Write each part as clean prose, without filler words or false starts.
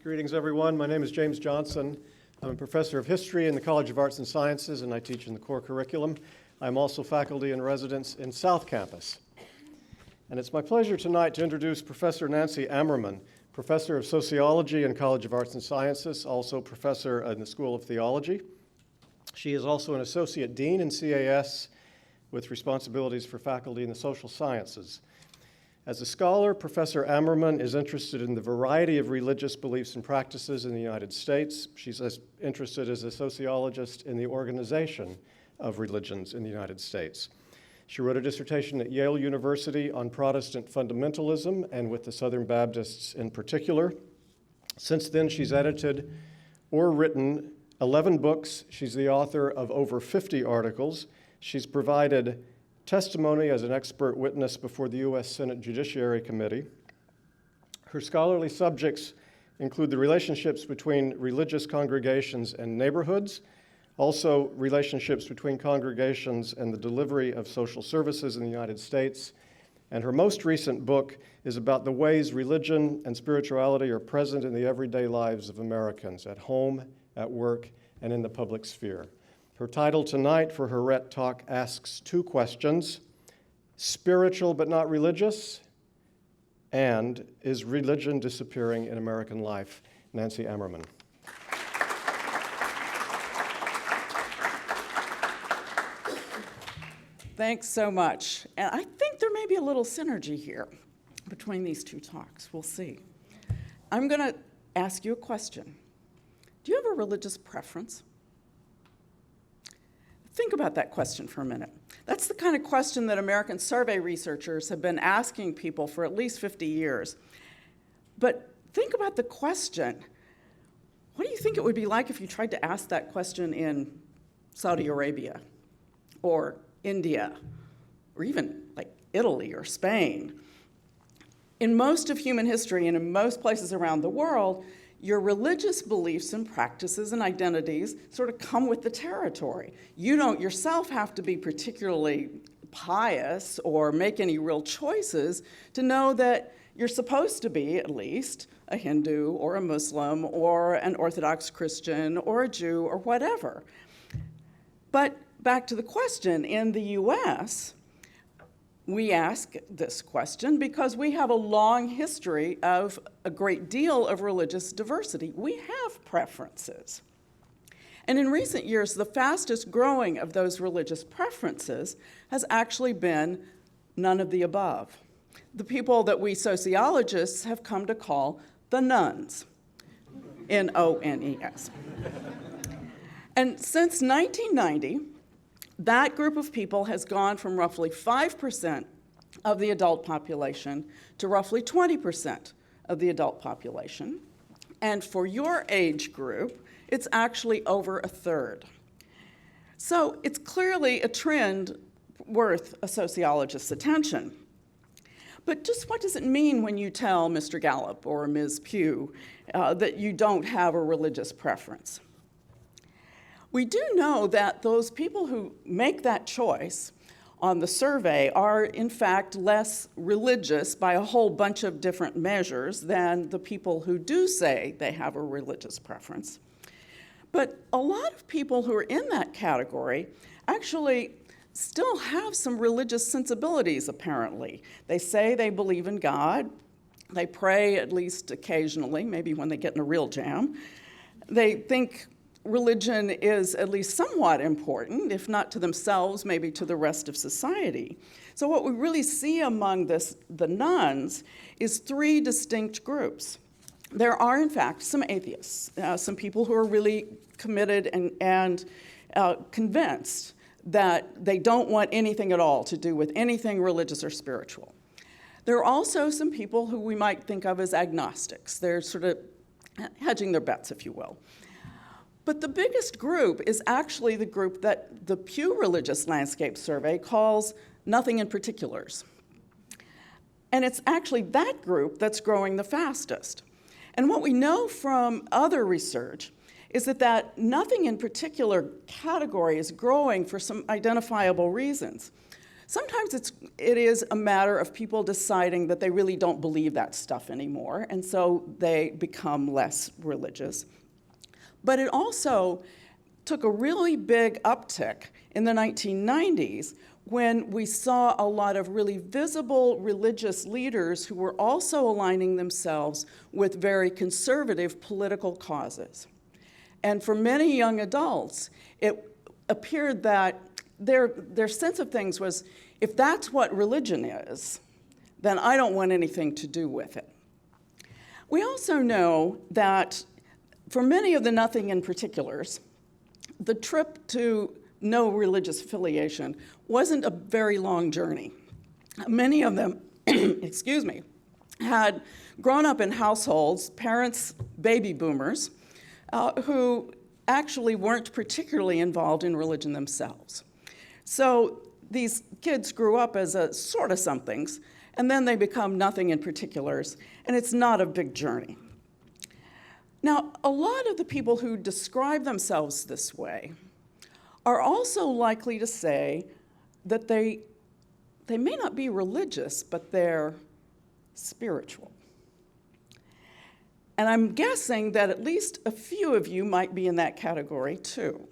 Greetings, everyone. My name is James Johnson. I'm a professor of history in the College of Arts and Sciences, and I teach in the core curriculum. I'm also faculty in residence in South Campus. And it's my pleasure tonight to introduce Professor Nancy Ammerman, professor of sociology in College of Arts and Sciences, also professor in the School of Theology. She is also an associate dean in CAS with responsibilities for faculty in the social sciences. As a scholar, Professor Ammerman is interested in the variety of religious beliefs and practices in the United States. She's as interested as a sociologist in the organization of religions in the United States. She wrote a dissertation at Yale University on Protestant fundamentalism and with the Southern Baptists in particular. Since then, she's edited or written 11 books. She's the author of over 50 articles. She's provided testimony as an expert witness before the U.S. Senate Judiciary Committee. Her scholarly subjects include the relationships between religious congregations and neighborhoods, also relationships between congregations and the delivery of social services in the United States. And her most recent book is about the ways religion and spirituality are present in the everyday lives of Americans, at home, at work, and in the public sphere. Her title tonight for her Rhett talk asks two questions: spiritual but not religious, and is religion disappearing in American life? Nancy Ammerman. Thanks so much. And I think there may be a little synergy here between these two talks. We'll see. I'm going to ask you a question. Do you have a religious preference? Think about that question for a minute. That's the kind of question that American survey researchers have been asking people for at least 50 years. But think about the question. What do you think it would be like if you tried to ask that question in Saudi Arabia or India or even like Italy or Spain? In most of human history and in most places around the world, your religious beliefs and practices and identities sort of come with the territory. You don't yourself have to be particularly pious or make any real choices to know that you're supposed to be, at least, a Hindu or a Muslim or an Orthodox Christian or a Jew or whatever. But back to the question, in the US, we ask this question because we have a long history of a great deal of religious diversity. We have preferences. And in recent years, the fastest growing of those religious preferences has actually been none of the above. The people that we sociologists have come to call the Nuns, N-O-N-E-S. And since 1990, that group of people has gone from roughly 5% of the adult population to roughly 20% of the adult population. And for your age group, it's actually over a third. So it's clearly a trend worth a sociologist's attention. But just what does it mean when you tell Mr. Gallup or Ms. Pugh that you don't have a religious preference? We do know that those people who make that choice on the survey are, in fact, less religious by a whole bunch of different measures than the people who do say they have a religious preference. But a lot of people who are in that category actually still have some religious sensibilities, apparently. They say they believe in God. They pray at least occasionally, maybe when they get in a real jam. They think religion is at least somewhat important, if not to themselves, maybe to the rest of society. So what we really see among the nuns is three distinct groups. There are, in fact, some atheists, some people who are really committed and convinced that they don't want anything at all to do with anything religious or spiritual. There are also some people who we might think of as agnostics. They're sort of hedging their bets, if you will. But the biggest group is actually the group that the Pew Religious Landscape Survey calls nothing in particulars. And it's actually that group that's growing the fastest. And what we know from other research is that nothing in particular category is growing for some identifiable reasons. Sometimes it's it is a matter of people deciding that they really don't believe that stuff anymore, and so they become less religious. But it also took a really big uptick in the 1990s when we saw a lot of really visible religious leaders who were also aligning themselves with very conservative political causes. And for many young adults, it appeared that their sense of things was, if that's what religion is, then I don't want anything to do with it. We also know that for many of the nothing in particulars, the trip to no religious affiliation wasn't a very long journey. Many of them, excuse me, had grown up in households, parents, baby boomers, who actually weren't particularly involved in religion themselves. So these kids grew up as a sort of somethings, and then they become nothing in particulars, and it's not a big journey. Now, a lot of the people who describe themselves this way are also likely to say that they may not be religious, but they're spiritual. And I'm guessing that at least a few of you might be in that category too.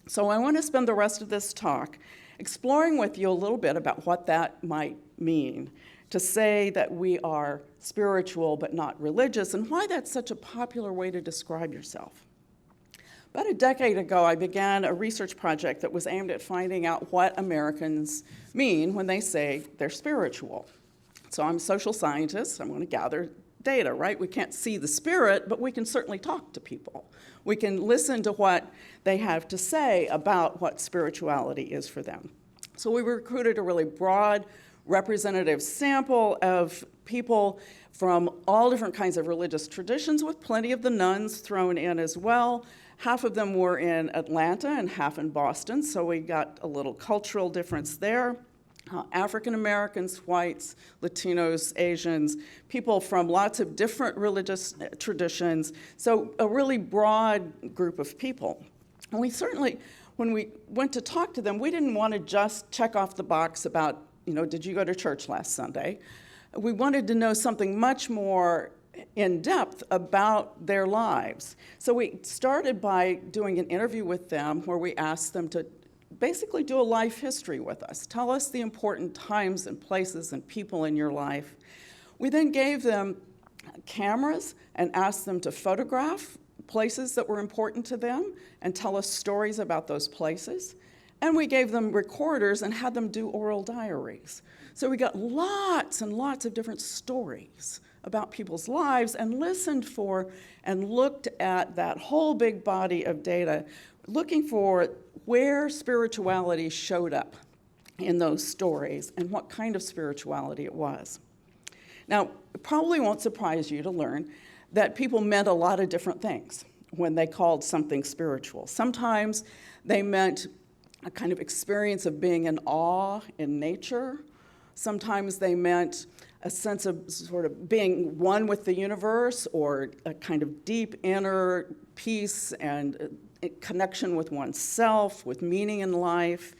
So I want to spend the rest of this talk exploring with you a little bit about what that might mean, to say that we are spiritual but not religious, and why that's such a popular way to describe yourself. About a decade ago, I began a research project that was aimed at finding out what Americans mean when they say they're spiritual. So I'm a social scientist. I'm going to gather data, right? We can't see the spirit, but we can certainly talk to people. We can listen to what they have to say about what spirituality is for them. So we recruited a really broad, representative sample of people from all different kinds of religious traditions, with plenty of the nuns thrown in as well. Half of them were in Atlanta and half in Boston, so we got a little cultural difference there. African Americans, whites, Latinos, Asians, people from lots of different religious traditions, so a really broad group of people. And we certainly, when we went to talk to them, we didn't want to just check off the box about, did you go to church last Sunday? We wanted to know something much more in depth about their lives. So we started by doing an interview with them where we asked them to basically do a life history with us. Tell us the important times and places and people in your life. We then gave them cameras and asked them to photograph places that were important to them and tell us stories about those places. And we gave them recorders and had them do oral diaries. So we got lots and lots of different stories about people's lives and listened for and looked at that whole big body of data, looking for where spirituality showed up in those stories and what kind of spirituality it was. Now, it probably won't surprise you to learn that people meant a lot of different things when they called something spiritual. Sometimes they meant a kind of experience of being in awe in nature. Sometimes they meant a sense of sort of being one with the universe, or a kind of deep inner peace and connection with oneself, with meaning in life.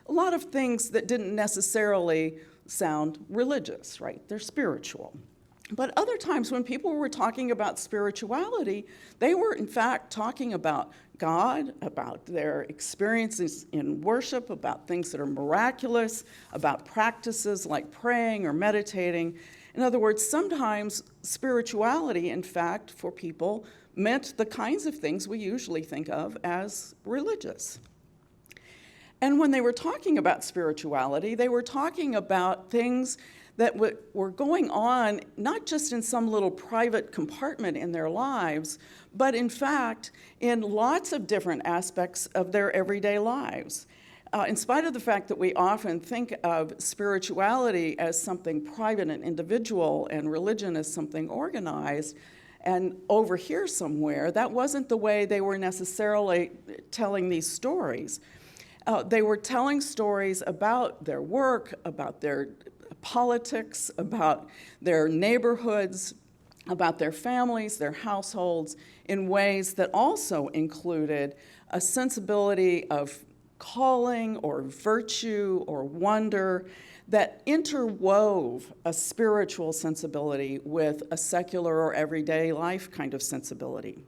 A lot of things that didn't necessarily sound religious, right? They're spiritual. But other times when people were talking about spirituality, they were in fact talking about God, about their experiences in worship, about things that are miraculous, about practices like praying or meditating. In other words, sometimes spirituality, in fact, for people, meant the kinds of things we usually think of as religious. And when they were talking about spirituality, they were talking about things that were going on not just in some little private compartment in their lives, but in fact in lots of different aspects of their everyday lives. In spite of the fact that we often think of spirituality as something private and individual and religion as something organized and over here somewhere, that wasn't the way they were necessarily telling these stories. They were telling stories about their work, about their politics, about their neighborhoods, about their families, their households, in ways that also included a sensibility of calling or virtue or wonder that interwove a spiritual sensibility with a secular or everyday life kind of sensibility.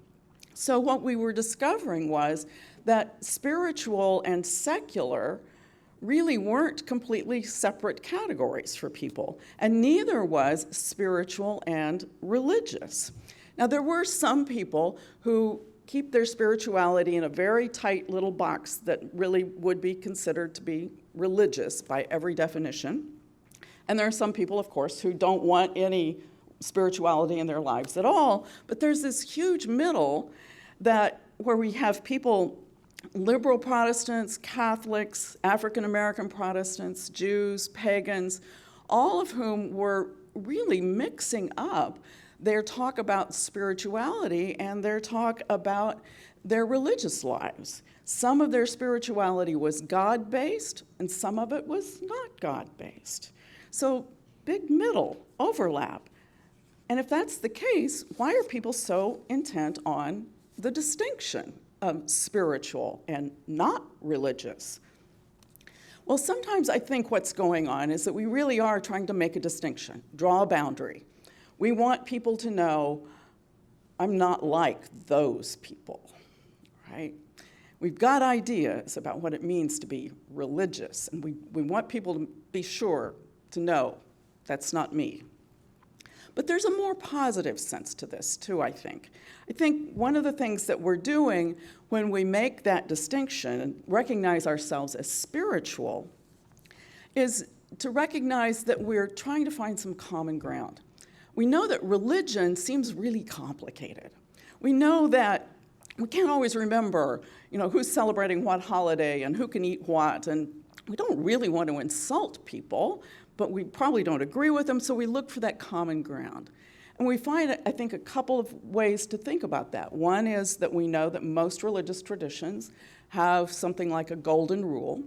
So what we were discovering was that spiritual and secular really weren't completely separate categories for people, and neither was spiritual and religious. Now, there were some people who keep their spirituality in a very tight little box that really would be considered to be religious by every definition. And there are some people, of course, who don't want any spirituality in their lives at all, but there's this huge middle where we have people, liberal Protestants, Catholics, African American Protestants, Jews, pagans, all of whom were really mixing up their talk about spirituality and their talk about their religious lives. Some of their spirituality was God-based, and some of it was not God-based. So big middle overlap. And if that's the case, why are people so intent on the distinction of spiritual and not religious? Well, sometimes I think what's going on is that we really are trying to make a distinction, draw a boundary. We want people to know, I'm not like those people, right? We've got ideas about what it means to be religious, and we want people to be sure to know that's not me. But there's a more positive sense to this, too, I think. I think one of the things that we're doing when we make that distinction and recognize ourselves as spiritual is to recognize that we're trying to find some common ground. We know that religion seems really complicated. We know that we can't always remember, who's celebrating what holiday and who can eat what, and we don't really want to insult people, but we probably don't agree with them, so we look for that common ground. And we find, I think, a couple of ways to think about that. One is that we know that most religious traditions have something like a golden rule,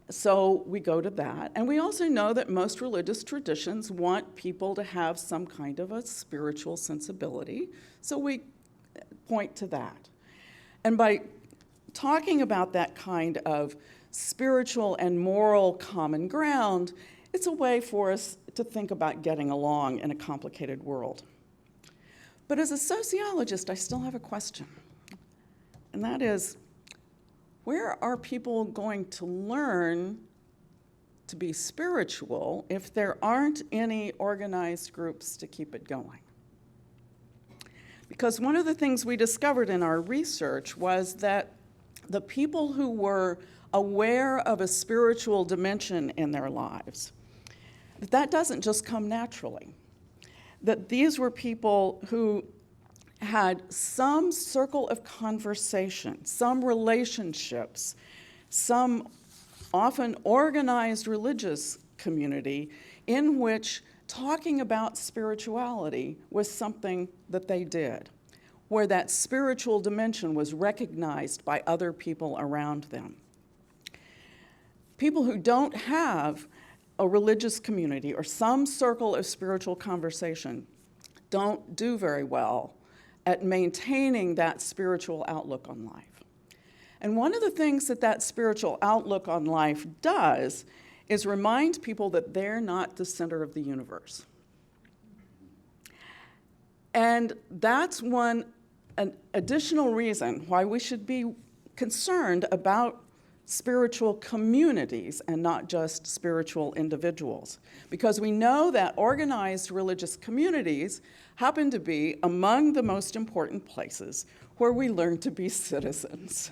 so we go to that. And we also know that most religious traditions want people to have some kind of a spiritual sensibility, so we point to that. And by talking about that kind of spiritual and moral common ground, it's a way for us to think about getting along in a complicated world. But as a sociologist, I still have a question, and that is, where are people going to learn to be spiritual if there aren't any organized groups to keep it going? Because one of the things we discovered in our research was that the people who were aware of a spiritual dimension in their lives, that doesn't just come naturally. That these were people who had some circle of conversation, some relationships, some often organized religious community in which talking about spirituality was something that they did, where that spiritual dimension was recognized by other people around them. People who don't have a religious community or some circle of spiritual conversation don't do very well at maintaining that spiritual outlook on life. And one of the things that spiritual outlook on life does is remind people that they're not the center of the universe. And that's an additional reason why we should be concerned about spiritual communities and not just spiritual individuals. Because we know that organized religious communities happen to be among the most important places where we learn to be citizens,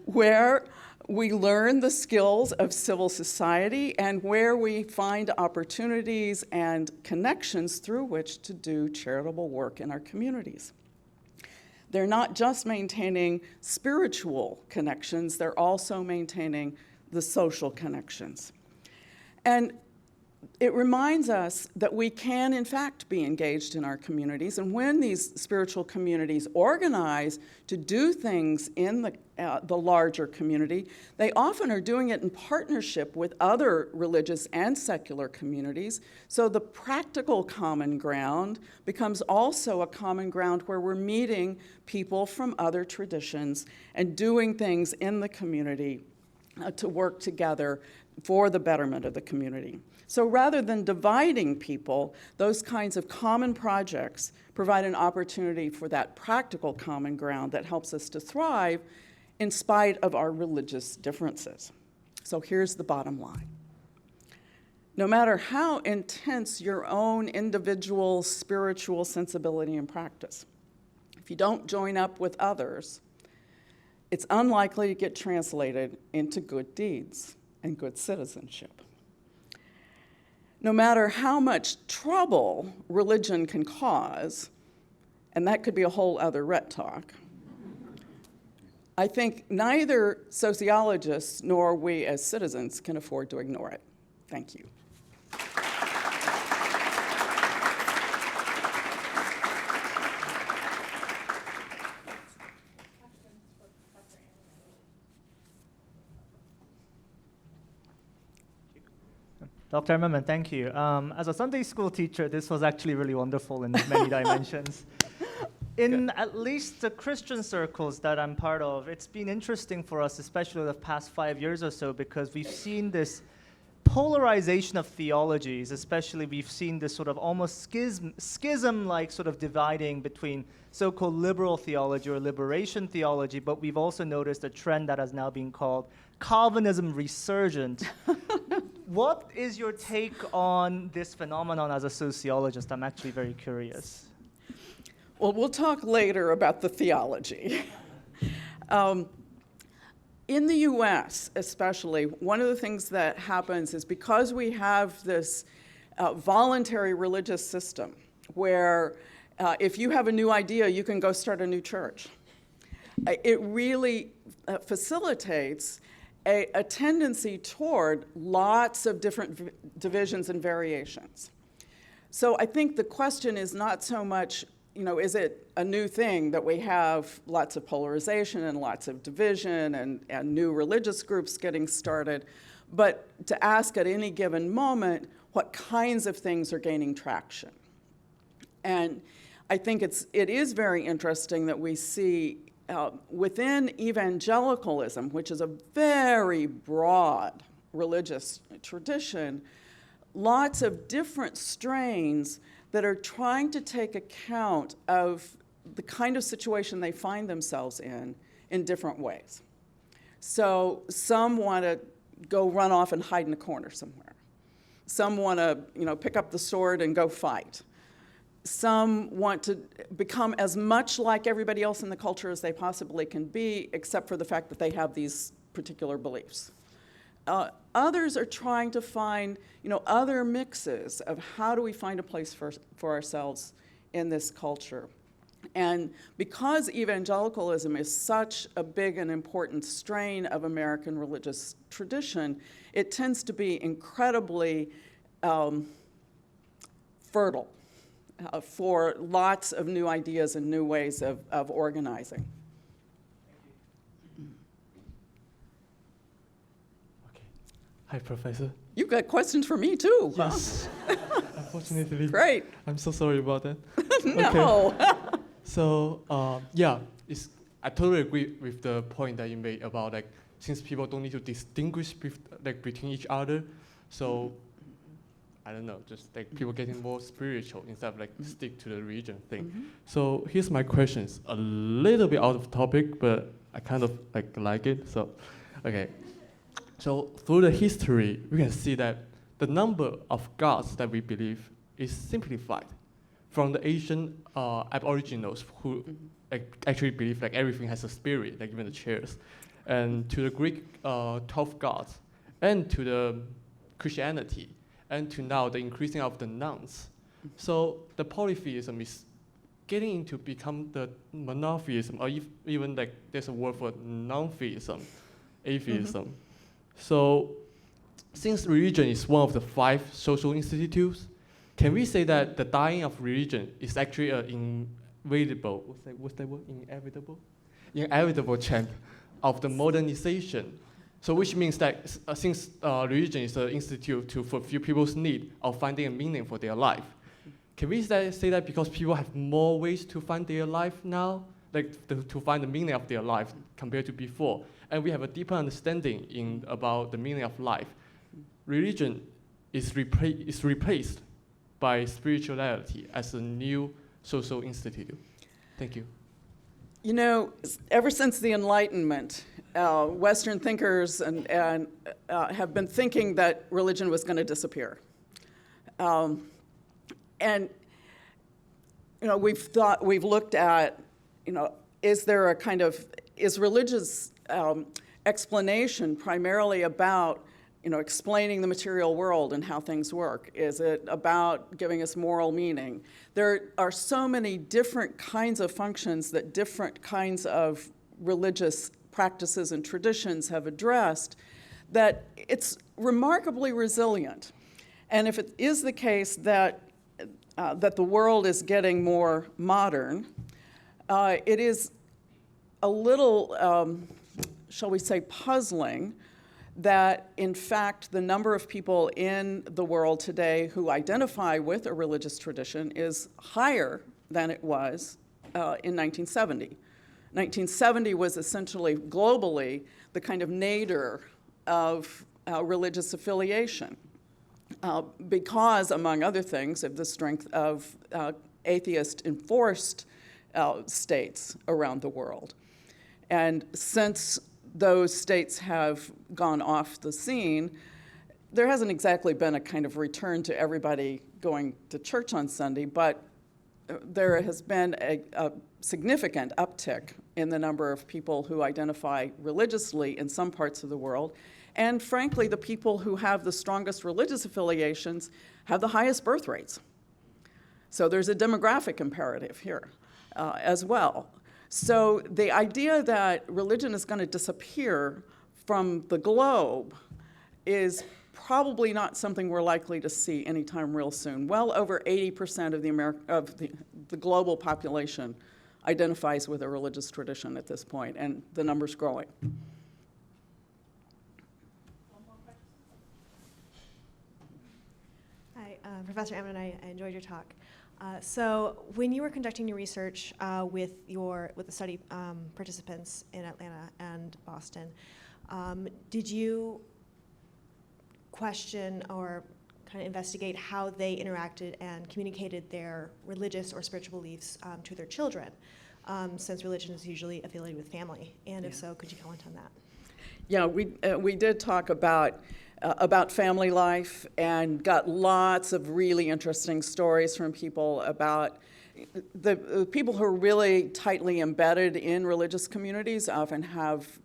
where we learn the skills of civil society, and where we find opportunities and connections through which to do charitable work in our communities. They're not just maintaining spiritual connections, they're also maintaining the social connections. And it reminds us that we can, in fact, be engaged in our communities. And when these spiritual communities organize to do things in the larger community, they often are doing it in partnership with other religious and secular communities. So the practical common ground becomes also a common ground where we're meeting people from other traditions and doing things in the community to work together for the betterment of the community. So rather than dividing people, those kinds of common projects provide an opportunity for that practical common ground that helps us to thrive in spite of our religious differences. So here's the bottom line. No matter how intense your own individual spiritual sensibility and practice, if you don't join up with others, it's unlikely to get translated into good deeds and good citizenship. No matter how much trouble religion can cause, and that could be a whole other Rhett talk, I think neither sociologists nor we as citizens can afford to ignore it. Thank you. Dr. Ammerman, thank you. As a Sunday school teacher, this was actually really wonderful in many dimensions. In at least the Christian circles that I'm part of, it's been interesting for us, especially the past 5 years or so, because we've seen this polarization of theologies, especially we've seen this sort of almost schism-like sort of dividing between so-called liberal theology or liberation theology, but we've also noticed a trend that has now been called Calvinism resurgent. What is your take on this phenomenon as a sociologist? I'm actually very curious. Well, we'll talk later about the theology. In the US, especially, one of the things that happens is because we have this voluntary religious system where if you have a new idea, you can go start a new church. It really facilitates a tendency toward lots of different divisions and variations. So I think the question is not so much, is it a new thing that we have lots of polarization and lots of division and new religious groups getting started, but to ask at any given moment what kinds of things are gaining traction. And I think it is very interesting that we see within evangelicalism, which is a very broad religious tradition, lots of different strains that are trying to take account of the kind of situation they find themselves in different ways. So some want to go run off and hide in a corner somewhere. Some want to, pick up the sword and go fight. Some want to become as much like everybody else in the culture as they possibly can be, except for the fact that they have these particular beliefs. Others are trying to find, other mixes of how do we find a place for ourselves in this culture. And because evangelicalism is such a big and important strain of American religious tradition, it tends to be incredibly fertile for lots of new ideas and new ways of organizing. Okay. Hi, Professor. You've got questions for me too, Yes. huh? Unfortunately. Great. I'm so sorry about that. No. Okay. So, I totally agree with the point that you made about since people don't need to distinguish between each other, so I don't know, just people getting more spiritual instead of stick to the religion thing. Mm-hmm. So here's my questions. A little bit out of topic, but I kind of like it. So, okay. So through the history, we can see that the number of gods that we believe is simplified from the Asian aboriginals who actually believe everything has a spirit, even the chairs, and to the Greek 12 gods, and to the Christianity, and to now the increasing of the nuns. So the polytheism is getting into become the monotheism, or even there's a word for non-theism, atheism. Mm-hmm. So since religion is one of the 5 social institutes, can we say that the dying of religion is actually an inevitable, what's that word, inevitable trend of the modernization? So which means that since religion is an institute to fulfill people's need of finding a meaning for their life, can we say that because people have more ways to find their life now, to find the meaning of their life compared to before, and we have a deeper understanding about the meaning of life, religion is replaced by spirituality as a new social institute? Thank you. You know, ever since the Enlightenment, Western thinkers have been thinking that religion was going to disappear. And you know, we've looked at, you know, is religious explanation primarily about, you know, explaining the material world and how things work? Is it about giving us moral meaning? There are so many different kinds of functions that different kinds of religious practices and traditions have addressed that it's remarkably resilient. And if it is the case that the world is getting more modern, it is a little, shall we say, puzzling that, in fact, the number of people in the world today who identify with a religious tradition is higher than it was in 1970. 1970 was essentially, globally, the kind of nadir of religious affiliation because, among other things, of the strength of atheist-enforced states around the world. And since those states have gone off the scene, there hasn't exactly been a kind of return to everybody going to church on Sunday, but there has been a significant uptick in the number of people who identify religiously in some parts of the world. And frankly, the people who have the strongest religious affiliations have the highest birth rates. So there's a demographic imperative here as well. So the idea that religion is going to disappear from the globe is probably not something we're likely to see anytime real soon. Well over 80% of the global population identifies with a religious tradition at this point, and the number's growing. Hi, Professor Ammerman, I enjoyed your talk. So when you were conducting your research with the study participants in Atlanta and Boston, did you question or kind of investigate how they interacted and communicated their religious or spiritual beliefs to their children, since religion is usually affiliated with family? And if so, could you comment on that? Yeah, we did talk about family life and got lots of really interesting stories from people about the people who are really tightly embedded in religious communities often have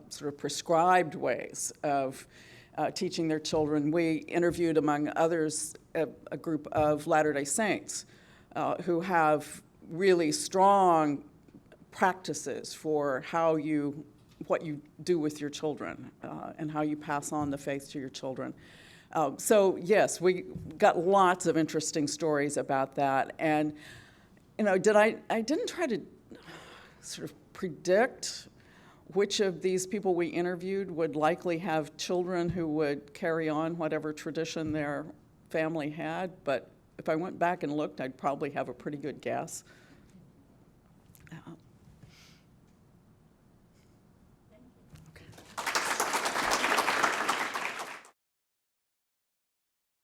sort of prescribed ways of teaching their children. We interviewed, among others, a group of Latter-day Saints who have really strong practices for what you do with your children and how you pass on the faith to your children. So yes, we got lots of interesting stories about that. And you know, I didn't try to sort of predict which of these people we interviewed would likely have children who would carry on whatever tradition their family had, but if I went back and looked, I'd probably have a pretty good guess.